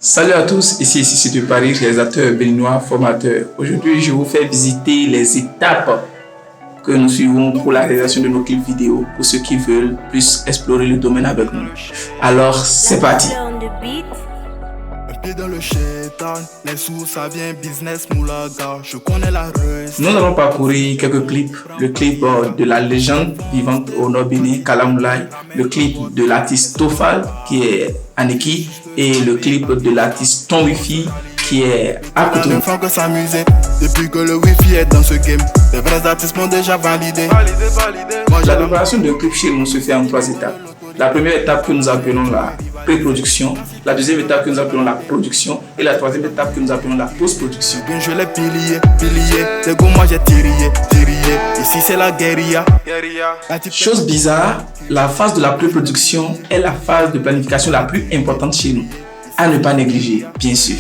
Salut à tous, ici c'est de Paris, réalisateur béninois, formateur. Aujourd'hui, je vous fais visiter les étapes que nous suivons pour la réalisation de nos clips vidéo pour ceux qui veulent plus explorer le domaine avec nous. Alors, c'est parti. Dans le chétan, les sous ça vient business moulaga, je connais la recette. Nous allons parcourir quelques clips. Le clip de la légende vivante au Nord Bénin, Kalamoulay, le clip de l'artiste Tofal qui est Aniki et le clip de l'artiste Ton Wifi qui est Akuto. Il faut que s'amuser depuis que le wifi est dans ce game. Les vrais artistes m'ont déjà validé. La préparation d'un clip chez nous se fait en 3 étapes. La première étape que nous appelons la pré-production, la deuxième étape que nous appelons la production et la troisième étape que nous appelons la post-production. Je l'ai pilier, c'est comme moi j'ai tiré. Ici c'est la guérilla. Chose bizarre, la phase de la pré-production est la phase de planification la plus importante chez nous, à ne pas négliger, bien sûr.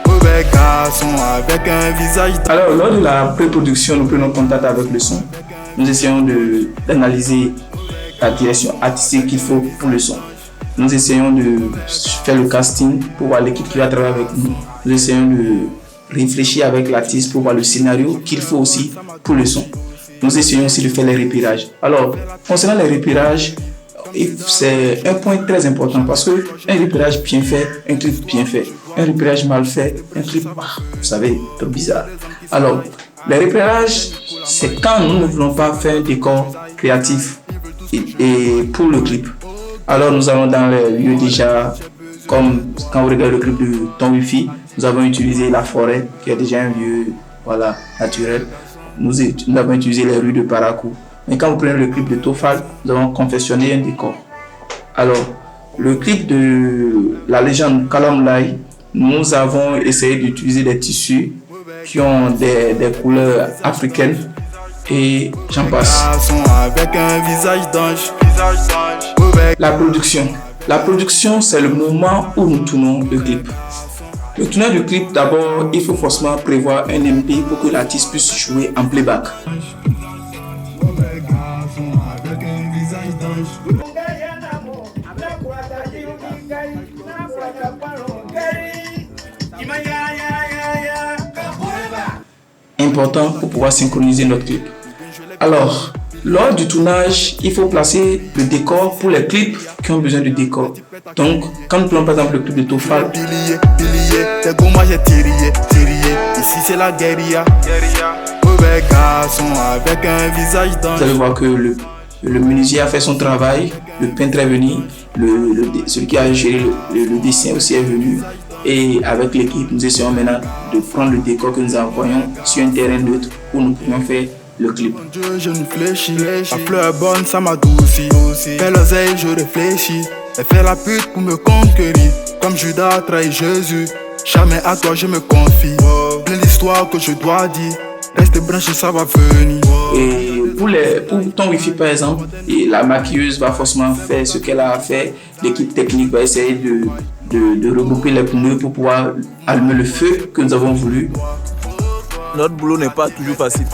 Avec un visage. Alors, lors de la pré-production, nous prenons contact avec le son. Nous essayons d'analyser la direction artistique qu'il faut pour le son. Nous essayons de faire le casting pour voir l'équipe qui va travailler avec nous. Nous essayons de réfléchir avec l'artiste pour voir le scénario qu'il faut aussi pour le son. Nous essayons aussi de faire les repérages. Alors, concernant les repérages, c'est un point très important parce qu'un repérage bien fait, un clip bien fait. Un repérage mal fait, un clip, vous savez, trop bizarre. Alors, les repérages, c'est quand nous ne voulons pas faire un décor créatif et pour le clip. Alors, nous allons dans les lieux déjà, comme quand vous regardez le clip de Ton Wifi, nous avons utilisé la forêt, qui est déjà un lieu naturel. Nous avons utilisé les rues de Parakou. Mais quand vous prenez le clip de Tofal, nous avons confectionné un décor. Alors, le clip de la légende Kalamoulay, nous avons essayé d'utiliser des tissus qui ont des couleurs africaines et j'en passe. Avec un visage d'ange. La production. La production, c'est le moment où nous tournons le clip. Le tournage du clip, d'abord, il faut forcément prévoir un MP pour que l'artiste puisse jouer en playback. Important pour pouvoir synchroniser notre clip. Alors, lors du tournage, il faut placer le décor pour les clips qui ont besoin de décor. Donc, quand nous prenons par exemple le clip de Tofal, c'est comme moi j'ai tiré. Ici c'est la guérilla. Avec un visage d'ange. Vous allez voir que le menuisier a fait son travail, le peintre est venu, celui qui a géré le dessin aussi est venu. Et avec l'équipe, nous essayons maintenant de prendre le décor que nous envoyons sur un terrain neutre où nous pouvons faire le clip. Je ne fléchis, la fleur bonne, ça m'adoucit. Fais l'oseille, je réfléchis. Elle fait la pute pour me conquérir. Comme Judas a trahi Jésus. Jamais à toi je me confie. Plein d'histoires que je dois dire. Reste branché, ça va venir. Et pour Ton Wifi par exemple, et la maquilleuse va forcément faire ce qu'elle a à faire. L'équipe technique va essayer de regrouper les pneus pour pouvoir allumer le feu que nous avons voulu. Notre boulot n'est pas toujours facile.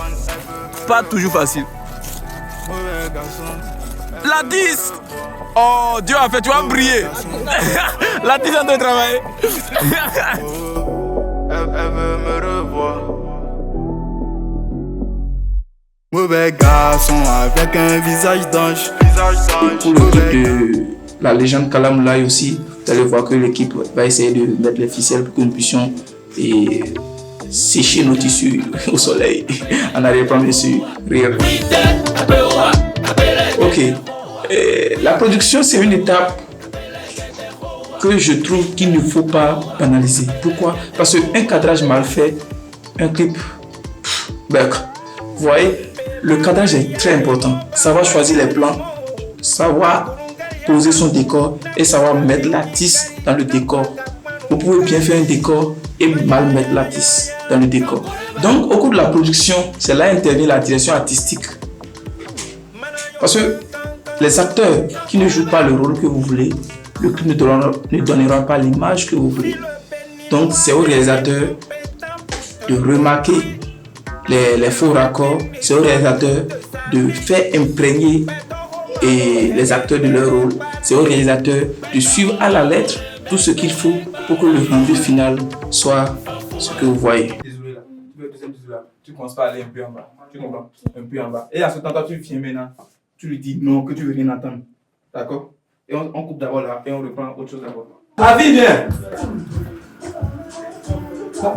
Pas toujours facile. La 10. Oh, Dieu a fait, tu vas briller. La 10 est en train de travailler. Elle veut me revoir. Mauvais garçon avec un visage d'ange. Et pour le clip de la légende Kalamoulay aussi, vous allez voir que l'équipe va essayer de mettre les ficelles pour que nous puissions sécher nos tissus au soleil en arrière-plan bien sûr rire. Ok, la production c'est une étape que je trouve qu'il ne faut pas banaliser. Pourquoi? Parce qu'un cadrage mal fait, un clip, vous voyez, le cadrage est très important. Savoir choisir les plans, savoir poser son décor et savoir mettre l'artiste dans le décor. Vous pouvez bien faire un décor et mal mettre l'artiste dans le décor. Donc au cours de la production, c'est là intervient la direction artistique. Parce que les acteurs qui ne jouent pas le rôle que vous voulez, le clip ne donnera pas l'image que vous voulez. Donc c'est au réalisateur de remarquer les faux raccords, c'est au réalisateur de faire imprégner les acteurs de leur rôle. C'est au réalisateur de suivre à la lettre tout ce qu'il faut pour que le rendu final soit ce que vous voyez. Désolé là, tu veux le deuxième bisou là, tu commences par aller un peu en bas, tu comprends? Un peu en bas. Et à ce temps, toi, tu viens maintenant, tu lui dis non, que tu veux rien attendre. D'accord? Et on coupe d'abord là et on reprend autre chose d'abord. Avis, viens!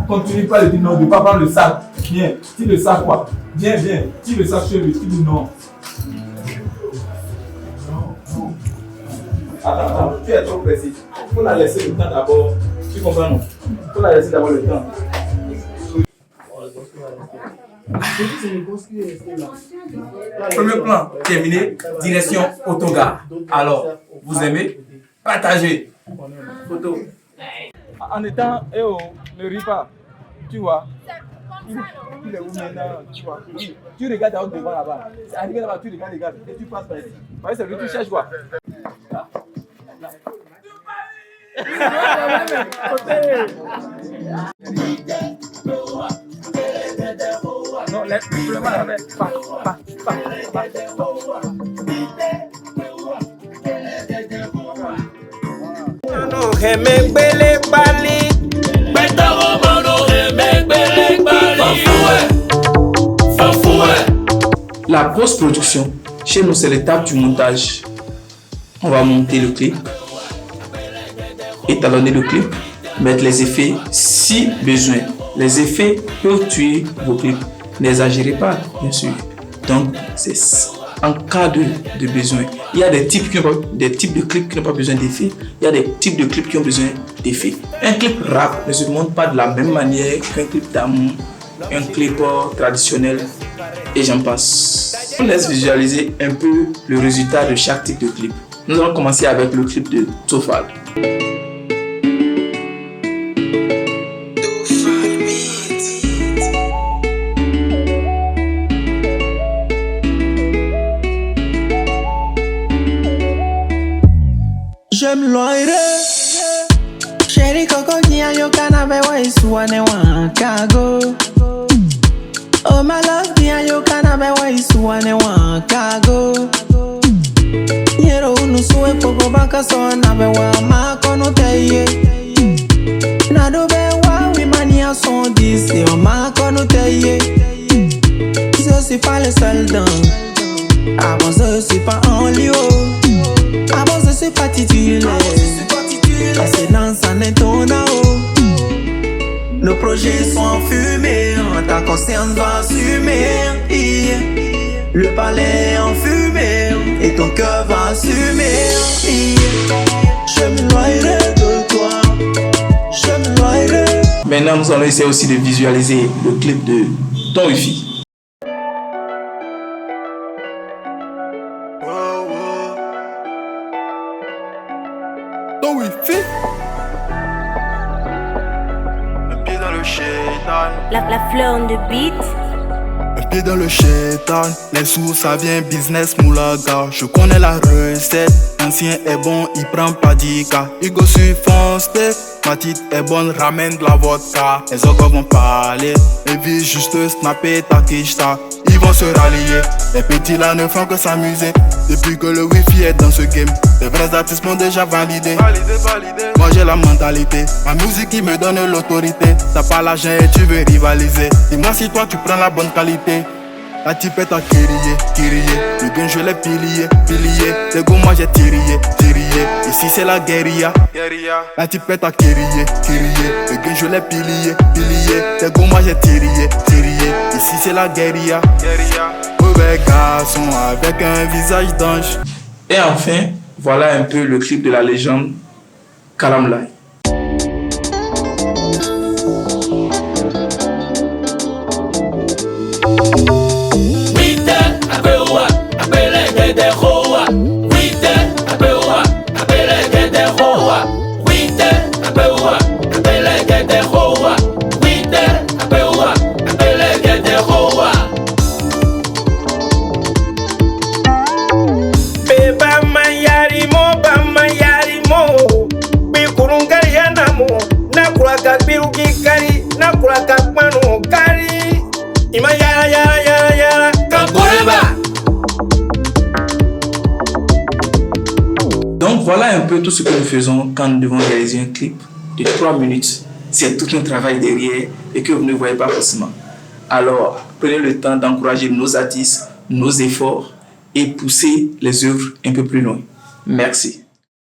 Continue pas de dire non, de ne pas prendre le sac. Viens, tire le sac quoi. Viens, tire le sac sur lui, tu dis non. Attends, tu es trop précis. Il faut la laisser le temps d'abord. Tu comprends non? Il faut la laisser d'abord le temps. Premier plan, terminé. Direction autogare. Alors, vous aimez? Partagez. Photo. En étant, ne ris pas. Tu vois? Il est où maintenant? Tu vois? Oui. Tu regardes d'abord devant là-bas. C'est arrivé là-bas, tu regardes et tu passes par ici. C'est lui que tu cherches quoi? Non, laisse-le pas la La post-production, chez nous, c'est l'étape du montage. On va monter le clip, étalonner le clip, mettre les effets si besoin. Les effets peuvent tuer vos clips. N'exagérez pas, bien sûr. Donc, c'est en cas de besoin. Il y a des types de clips qui n'ont pas besoin d'effets. Il y a des types de clips qui ont besoin d'effets. Un clip rap ne se monte pas de la même manière qu'un clip d'amour, un clip traditionnel et j'en passe. On laisse visualiser un peu le résultat de chaque type de clip. Nous allons commencer avec le clip de Tofal. J'aime l'oire. Chéri Coco Gia yo canabe wa isuane wa kago. Oh my love Gia yo canabe wa isuane wa kago. Yero unu suwe pogo baka so nabe wa makono teye. Nadobe wa wimania son disi o makono teye. Je suis pas le seul dans. Avant je suis pas en lieu. Avant je suis pas titulaire. Assez dans sa netona. Nos projets sont en fumée. Ta conscience va assumer. Le palais est en fumée. Et ton cœur va assumer. Je me noierai de toi. Je me noierai. Maintenant nous allons essayer aussi de visualiser le clip de Ton Wifi. Ton wifi. Un pied dans le shaitan. La fleur on the beat. Un pied dans le shaitan. Les sous ça vient business moulaga. Je connais la recette. L'ancien est bon, il prend pas d'ika. Hugo fonce. Ma petite est bonne, ramène de la vodka. Les ogres vont parler. Les vies juste snapper ta quicheta. Ils vont se rallier. Les petits là ne font que s'amuser. Depuis que le wifi est dans ce game, les vrais artistes m'ont déjà validé. Moi j'ai la mentalité, ma musique qui me donne l'autorité. T'as pas l'argent et tu veux rivaliser. Dis-moi si toi tu prends la bonne qualité. La type est à Kyrie. Le gun je l'ai pilier. Les go moi j'ai tiré. Ici c'est la guérilla. La type est à Kyrie. Le gun je l'ai pilier. Les go moi j'ai tiré. Ici c'est la guérilla. Mauvais garçon avec un visage d'ange. Et enfin, voilà un peu le clip de la légende Kalamlay. Donc voilà un peu tout ce que nous faisons quand nous devons réaliser un clip. de 3 minutes. C'est tout un travail derrière et que vous ne voyez pas forcément. Alors, prenez le temps d'encourager nos artistes, nos efforts et pousser les œuvres un peu plus loin. Merci.